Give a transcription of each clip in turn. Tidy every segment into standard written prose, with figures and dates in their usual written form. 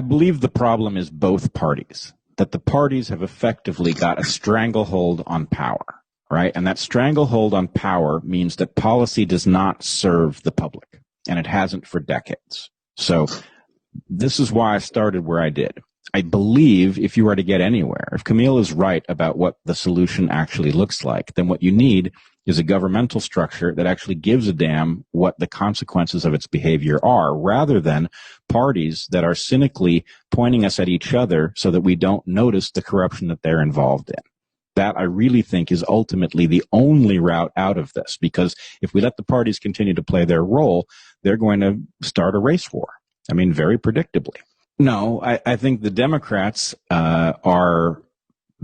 I believe the problem is both parties, that the parties have effectively got a stranglehold on power, right? And that stranglehold on power means that policy does not serve the public, and it hasn't for decades. So this is why I started where I did. I believe if you are to get anywhere, if Camille is right about what the solution actually looks like, then what you need is a governmental structure that actually gives a damn what the consequences of its behavior are, rather than parties that are cynically pointing us at each other so that we don't notice the corruption that they're involved in. That, I really think, is ultimately the only route out of this, because if we let the parties continue to play their role, they're going to start a race war. I mean, very predictably. No, I think the Democrats are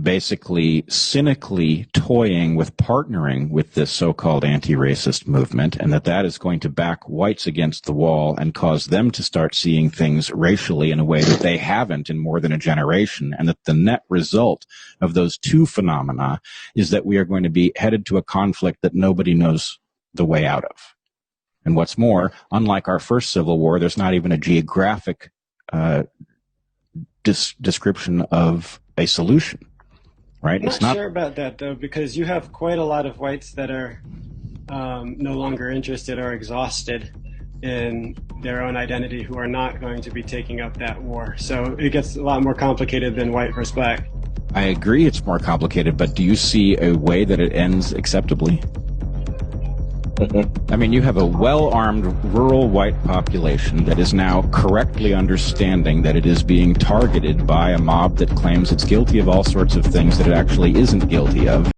basically cynically toying with partnering with this so-called anti-racist movement, and that is going to back whites against the wall and cause them to start seeing things racially in a way that they haven't in more than a generation, and that the net result of those two phenomena is that we are going to be headed to a conflict that nobody knows the way out of. And what's more, unlike our first Civil War, there's not even a geographic description of a solution. Right? I'm not sure about that, though, because you have quite a lot of whites that are no longer interested or exhausted in their own identity who are not going to be taking up that war. So it gets a lot more complicated than white versus black. I agree it's more complicated, but do you see a way that it ends acceptably? I mean, you have a well-armed rural white population that is now correctly understanding that it is being targeted by a mob that claims it's guilty of all sorts of things that it actually isn't guilty of.